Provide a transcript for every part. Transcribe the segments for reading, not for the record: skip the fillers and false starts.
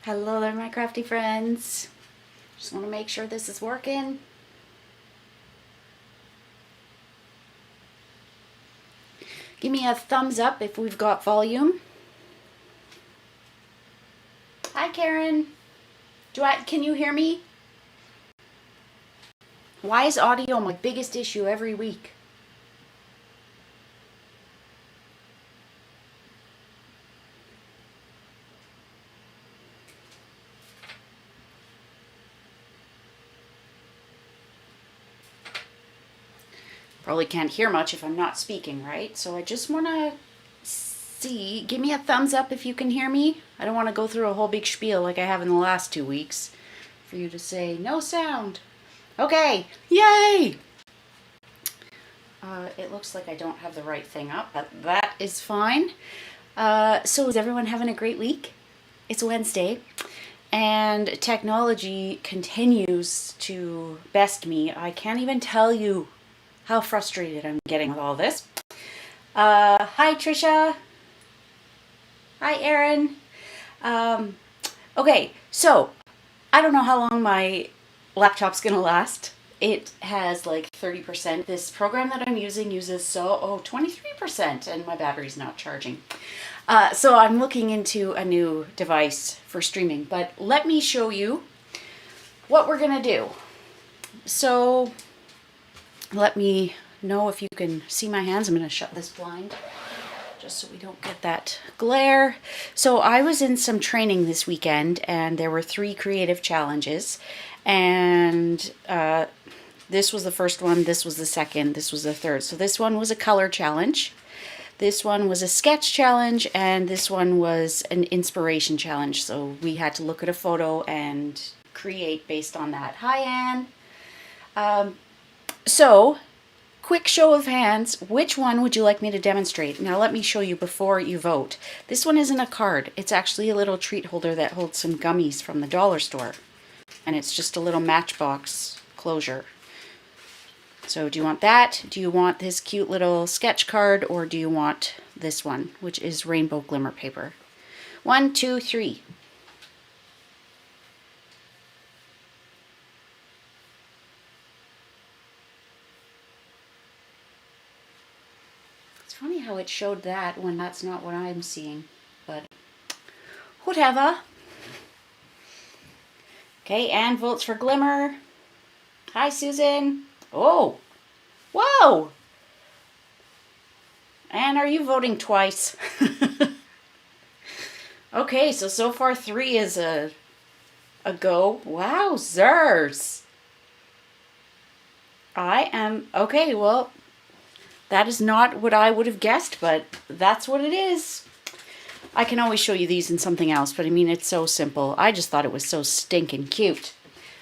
Hello there, my crafty friends. Just want to make sure this is working. Give me a thumbs up if we've got volume. Hi, Karen. Can you hear me? Why is audio my biggest issue every week? Probably can't hear much if I'm not speaking, right? So I just want to see. Give me a thumbs up if you can hear me. I don't want to go through a whole big spiel like I have in the last 2 weeks for you to say no sound. Okay, yay! It looks like I don't have the right thing up, but that is fine. So is everyone having a great week? It's Wednesday, and technology continues to best me. I can't even tell you how frustrated I'm getting with all this. Hi, Trisha. Hi, Erin. Okay, so I don't know how long my laptop's gonna last. It has like 30%. This program that I'm using uses 23%, and my battery's not charging. So I'm looking into a new device for streaming, but let me show you what we're gonna do. So let me know if you can see my hands. I'm gonna shut this blind just so we don't get that glare. So I was in some training this weekend, and there were 3 creative challenges, and this was the first one, this was the second, this was the third. So this one was a color challenge, this one was a sketch challenge, and this one was an inspiration challenge. So we had to look at a photo and create based on that. Hi, Anne. So quick show of hands, which one would you like me to demonstrate? Now let me show you before you vote. This one isn't a card. It's actually a little treat holder that holds some gummies from the dollar store. And it's just a little matchbox closure. So do you want that? Do you want this cute little sketch card? Or do you want this one, which is rainbow glimmer paper? 1, 2, 3. It's funny how it showed that when that's not what I'm seeing, but whatever. Okay, Anne votes for Glimmer. Hi, Susan. Oh, whoa. Anne, are you voting twice? Okay, so far 3 is a go. Wowzers. I am, okay, well, that is not what I would have guessed, but that's what it is. I can always show you these in something else, but I mean, it's so simple. I just thought it was so stinking cute.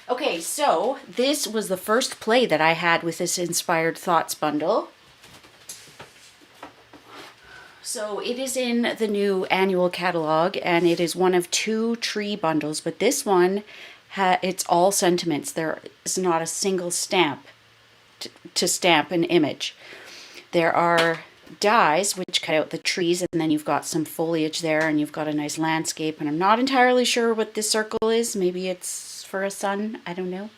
Okay, so this was the first play that I had with this Inspired Thoughts bundle. So it is in the new annual catalog, and it is one of 2 tree bundles, but this one, it's all sentiments. There is not a single stamp to stamp an image. There are dies which cut out the trees, and then you've got some foliage there, and you've got a nice landscape, and I'm not entirely sure what this circle is. Maybe it's for a sun, I don't know.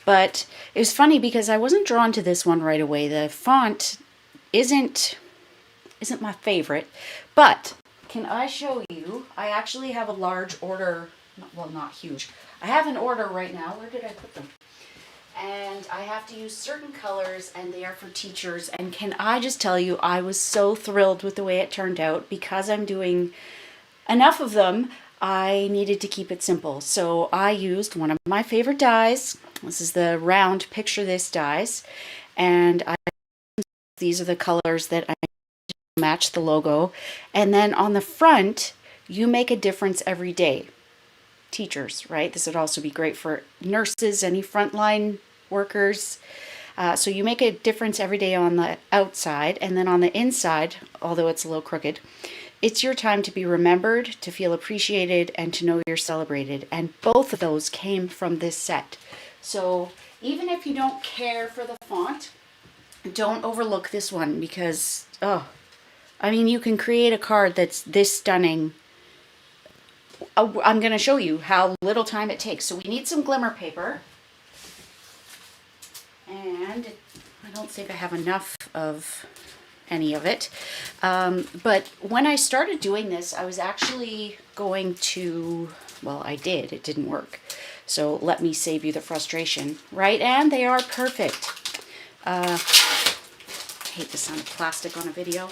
But it was funny because I wasn't drawn to this one right away. The font isn't my favorite, but can I show you? I actually have a large order, well, not huge. I have an order right now. Where did I put them? And I have to use certain colors, and they are for teachers. And can I just tell you, I was so thrilled with the way it turned out. Because I'm doing enough of them, I needed to keep it simple. So I used one of my favorite dies. This is the round Picture This dies. And these are the colors that I match the logo. And then on the front, you make a difference every day. Teachers, right? This would also be great for nurses, any frontline workers. So you make a difference every day on the outside, and then on the inside, although it's a little crooked, it's your time to be remembered, to feel appreciated, and to know you're celebrated. And both of those came from this set. So even if you don't care for the font, don't overlook this one, because, I mean, you can create a card that's this stunning I'm going to show you how little time it takes. So we need some glimmer paper. And I don't think I have enough of any of it. But when I started doing this, I was actually going to, well, I did. It didn't work. So let me save you the frustration. Right, Anne? They are perfect. I hate the sound of plastic on a video.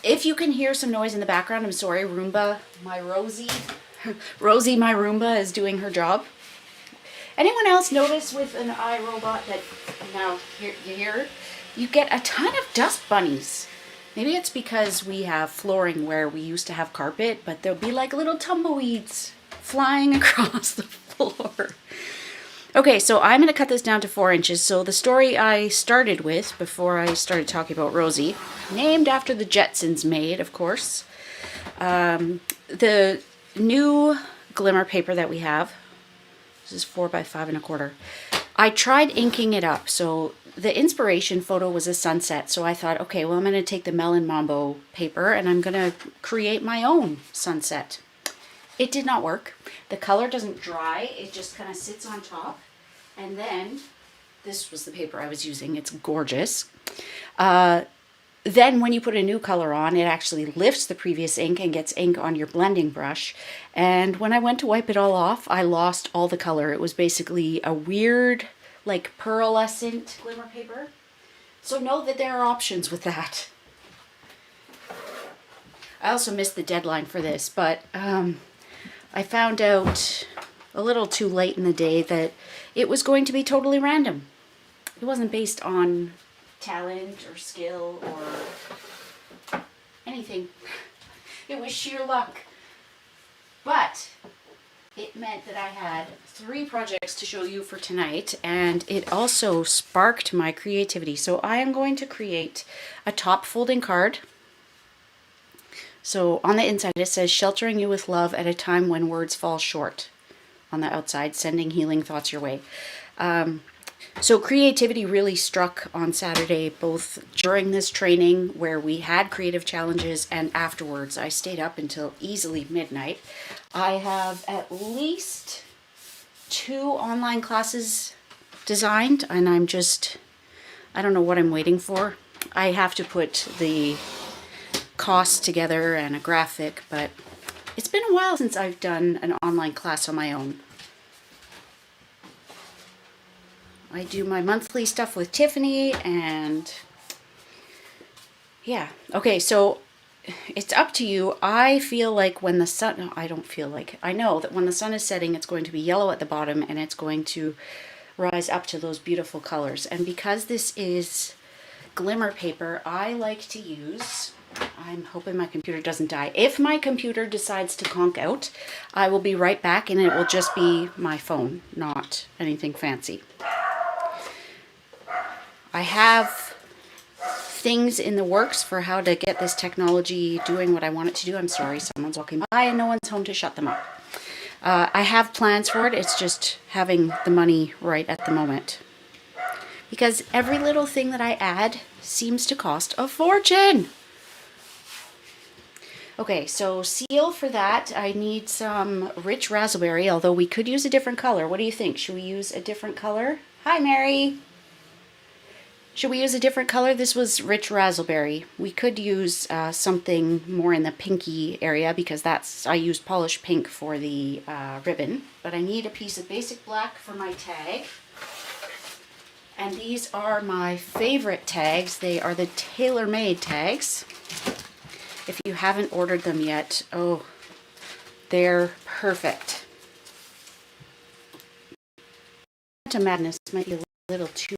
If you can hear some noise in the background, I'm sorry. Roomba, my Rosie, Rosie, my Roomba is doing her job. Anyone else notice with an iRobot that now you hear, you get a ton of dust bunnies? Maybe it's because we have flooring where we used to have carpet, but there'll be like little tumbleweeds flying across the floor. Okay, so I'm going to cut this down to 4 inches. So the story I started with before I started talking about Rosie, named after the Jetsons maid, of course. The new Glimmer paper that we have, this is 4 by 5 1/4. I tried inking it up. So the inspiration photo was a sunset. So I thought, okay, well, I'm going to take the Melon Mambo paper and I'm going to create my own sunset. It did not work. The color doesn't dry. It just kind of sits on top. And then, this was the paper I was using. It's gorgeous. Then when you put a new color on, it actually lifts the previous ink and gets ink on your blending brush. And when I went to wipe it all off, I lost all the color. It was basically a weird, like pearlescent glimmer paper. So know that there are options with that. I also missed the deadline for this, but I found out a little too late in the day that it was going to be totally random. It wasn't based on talent or skill or anything. It was sheer luck. But it meant that I had 3 projects to show you for tonight, and it also sparked my creativity. So I am going to create a top folding card. So on the inside it says, sheltering you with love at a time when words fall short. On the outside, sending healing thoughts your way. So creativity really struck on Saturday, both during this training where we had creative challenges and afterwards. I stayed up until easily midnight. I have at least 2 online classes designed, and I don't know what I'm waiting for. I have to put the costs together and a graphic, but it's been a while since I've done an online class on my own. I do my monthly stuff with Tiffany, and yeah. Okay, so it's up to you. I feel like when the sun, no, I don't feel like, I know that when the sun is setting, it's going to be yellow at the bottom and it's going to rise up to those beautiful colors. And because this is glimmer paper, I like to use, I'm hoping my computer doesn't die. If my computer decides to conk out, I will be right back and it will just be my phone, not anything fancy. I have things in the works for how to get this technology doing what I want it to do. I'm sorry, someone's walking by and no one's home to shut them up. I have plans for it. It's just having the money right at the moment. Because every little thing that I add seems to cost a fortune. Okay, so seal for that, I need some rich raspberry, although we could use a different color. What do you think? Should we use a different color? Hi, Mary. Should we use a different color? This was rich raspberry. We could use something more in the pinky area because I used polished pink for the ribbon. But I need a piece of basic black for my tag. And these are my favorite tags. They are the tailor-made tags. If you haven't ordered them yet, oh, they're perfect. To Madness might be a little too.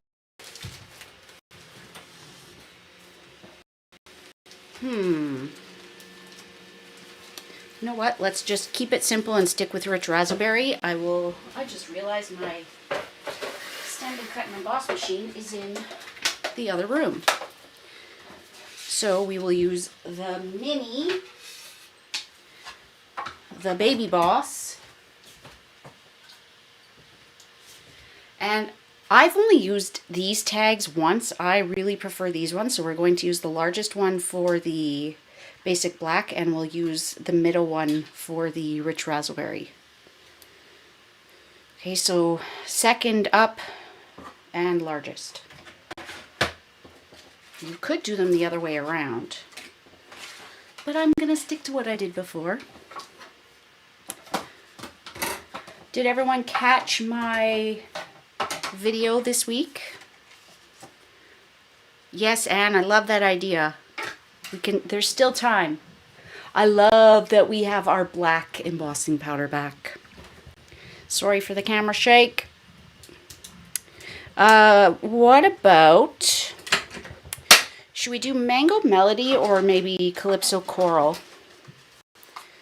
You know what? Let's just keep it simple and stick with rich raspberry. I just realized my stand and cut and emboss machine is in the other room. So we will use the mini, the Baby Boss, and I've only used these tags once. I really prefer these ones, so we're going to use the largest one for the basic black, and we'll use the middle one for the rich raspberry. Okay, so second up and largest. You could do them the other way around, but I'm gonna stick to what I did before. Did everyone catch my video this week? Yes, Anne, I love that idea. There's still time. I love that we have our black embossing powder back. Sorry for the camera shake. What about, should we do Mango Melody or maybe Calypso Coral?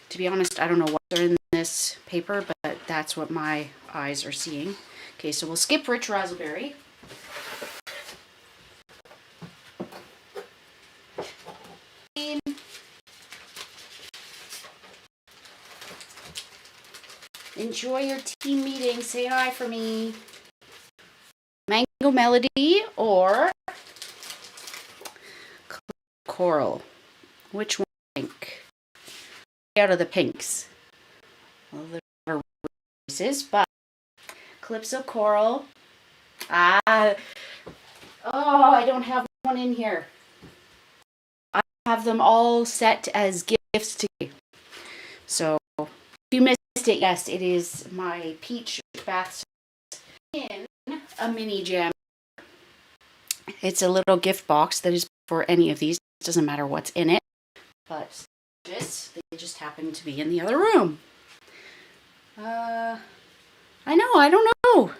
To be honest, I don't know what's in this paper, but that's what my eyes are seeing. Okay, so we'll skip Rich Raspberry. Enjoy your team meeting. Say hi for me. Mango Melody or Coral? Which one do you think? Out of the pinks. Well, there are races, but Calypso Coral. Oh, I don't have one in here. I have them all set as gifts to you. So if you missed it, yes, it is my peach bath in a mini gem. It's a little gift box that is for any of these. It doesn't matter what's in it, but they just happen to be in the other room. I don't know. I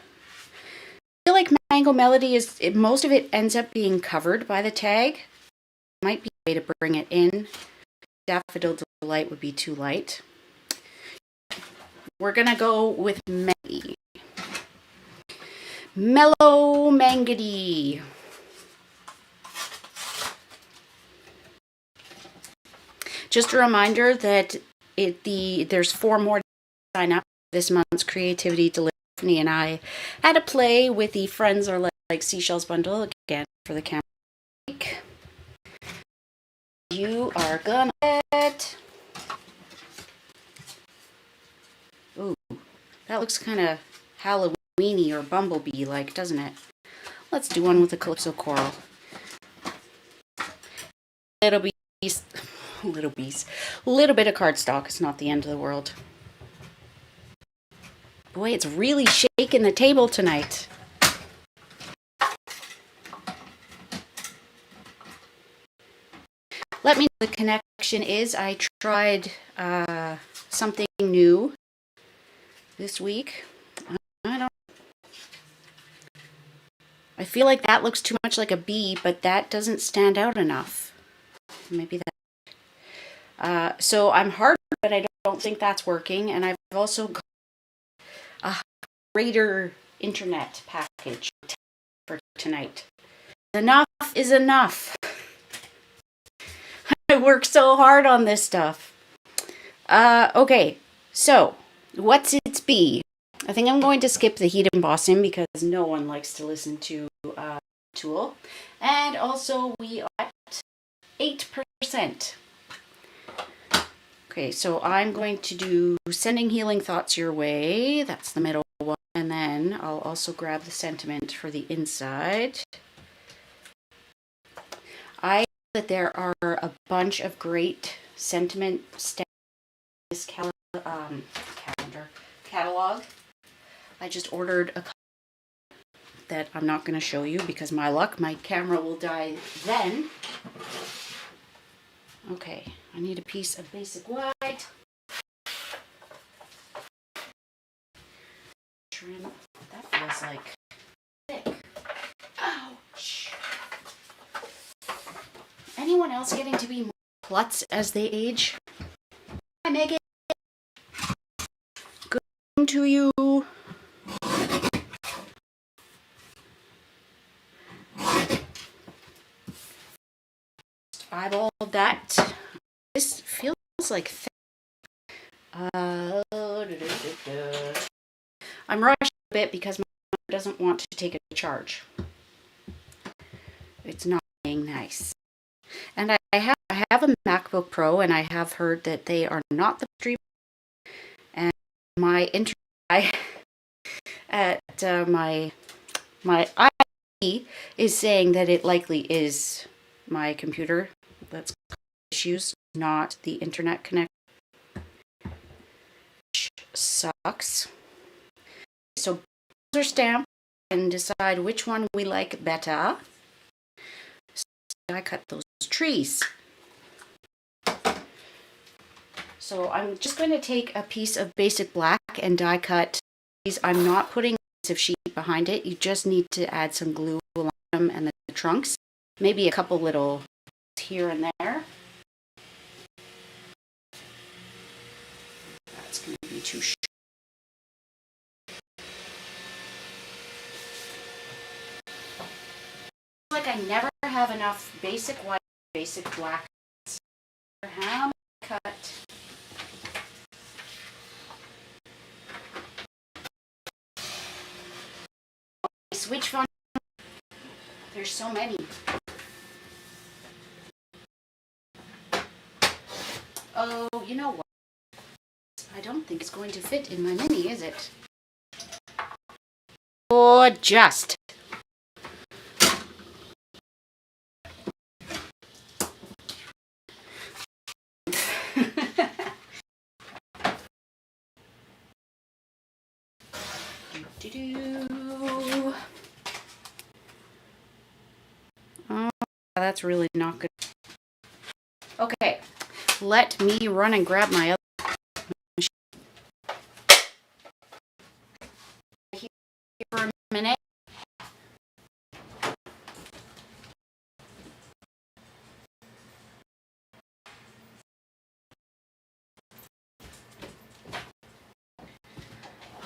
feel like Mango Melody most of it ends up being covered by the tag. Might be a way to bring it in. Daffodil Delight would be too light. We're gonna go with Mellow Mangady. Just a reminder that there's 4 more to sign up for this month's Creativity Delivery. Tiffany and I had a play with the Friends Are Like Seashells bundle again for the camera. You are gonna get. Ooh, that looks kind of Halloweeny or Bumblebee-like, doesn't it? Let's do one with the Calypso Coral. Little bit of cardstock. It's not the end of the world. Boy, it's really shaking the table tonight. Let me know what the connection is. I tried something new this week. I feel like that looks too much like a bee, but that doesn't stand out enough. Maybe that. So I'm hard, but I don't think that's working. And I've also got a greater internet package for tonight. Enough is enough. I work so hard on this stuff. Okay, so what's its be? I think I'm going to skip the heat embossing because no one likes to listen to Tool. And also we are at 8%. Okay, so I'm going to do Sending Healing Thoughts Your Way. That's the middle one. And then I'll also grab the sentiment for the inside. I know that there are a bunch of great sentiment stamps in this catalog. I just ordered a that I'm not going to show you because my camera will die then. Okay, I need a piece of basic white. Trim. That feels like thick. Ouch. Anyone else getting to be more klutz as they age? Hi, Megan. Good to you. Eyeball that. This feels like thick. I'm rushing a bit because my phone doesn't want to take a charge. It's not being nice. And I I have a MacBook Pro, and I have heard that they are not the stream. And my internet at my IT is saying that it likely is my computer that's issues, not the internet connection. Which sucks. So are stamped and decide which one we like better. So I cut those trees. So I'm just going to take a piece of basic black and die cut these. I'm not putting a piece of sheet behind it. You just need to add some glue along them and the trunks. Maybe a couple little here and there. That's going to be too short. Like I never have enough basic white, basic black. How cut? Which one? There's so many. Oh, you know what? I don't think it's going to fit in my mini, is it? Or just. Oh, that's really not good. Okay, let me run and grab my other machine. Here for a minute.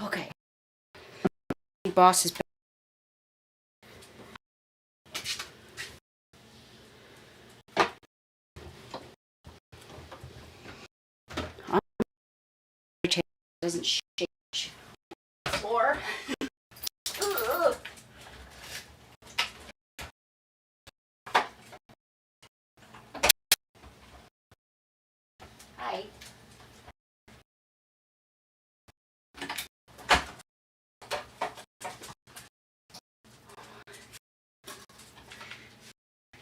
Okay. Boss is back. Doesn't shake the floor. Hi.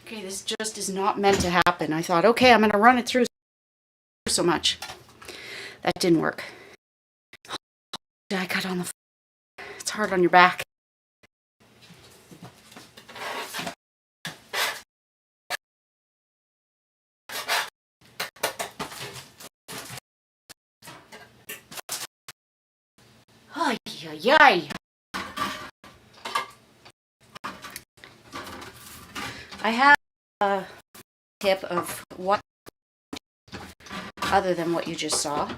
Okay, this just is not meant to happen. I thought, okay, I'm going to run it through so much. That didn't work. I cut on the floor. It's hard on your back. Ay, ay, ay. I have a tip of what, other than what you just saw.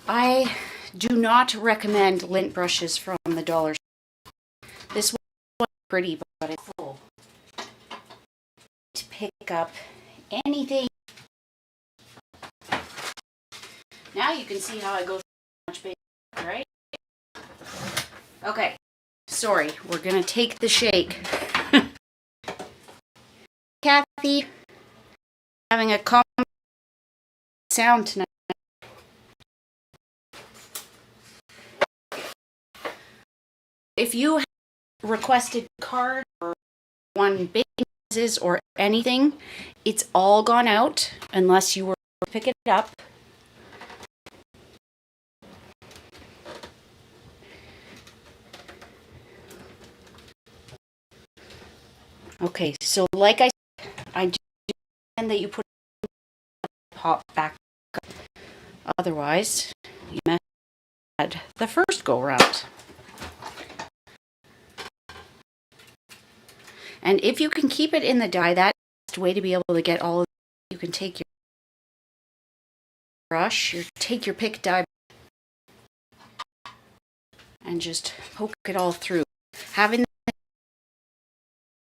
I do not recommend lint brushes from the dollar store. This one's pretty, but it's full. To pick up anything. Now you can see how I go through much bigger, right? Okay, sorry, we're gonna take the shake. Kathy, having a calm sound tonight. If you have requested card or one big or anything, it's all gone out unless you were to pick it up. Okay, so like I said, I do recommend that you put pop back up. Otherwise, you messed the first go round. And if you can keep it in the die, that's the way to be able to get all of it. You can take your brush, take your pick die, and just poke it all through. Having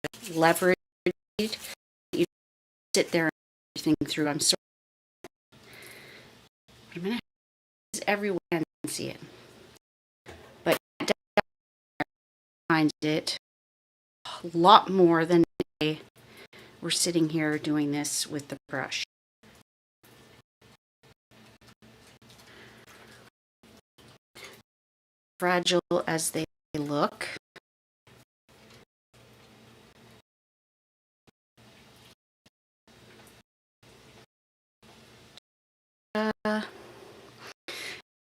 the leverage, you sit there and everything through. I'm sorry. I'm going to use everywhere and see it. But finds it a lot more than we're sitting here doing this with the brush. Fragile as they look.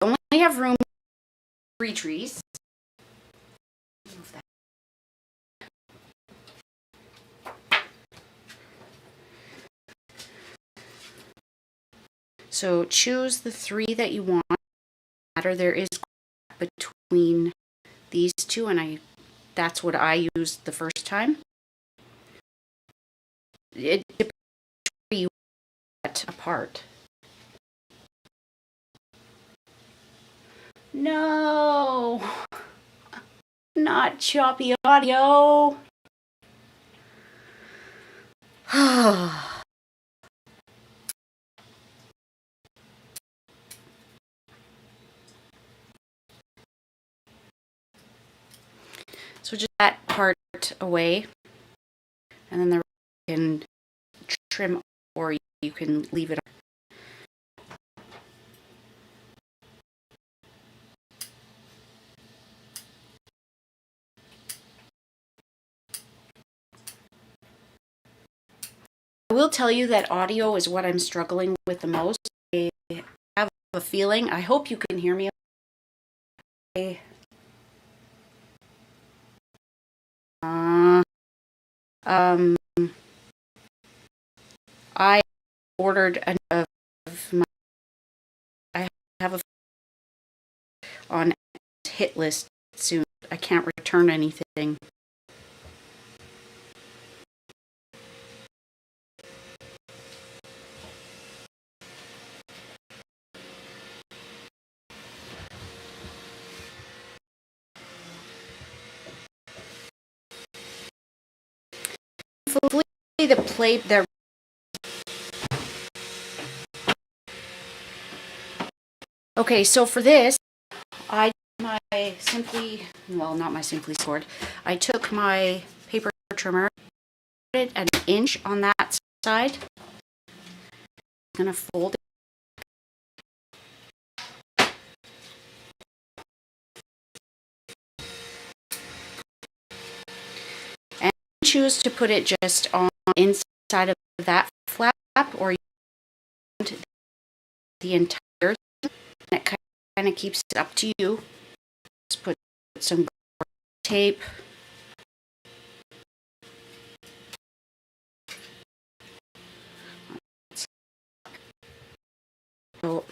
Only have room for 3 trees. So choose the 3 that you want. There is between these two, and that's what I used the first time. It depends where you cut apart. No, not choppy audio. So just that part away, and then the rest you can trim, or you can leave it. I will tell you that audio is what I'm struggling with the most. I have a feeling, I hope you can hear me. I ordered of my, I have a on hit list soon. I can't return anything. Hopefully the plate there. Okay, so for this, I did my Simply, well, not my Simply Scored. I took my paper trimmer, put it at 1 inch on that side. I'm gonna fold it. And choose to put it just on inside of that flap, or the entire thing. It kind of keeps it up to you. Just put some tape. So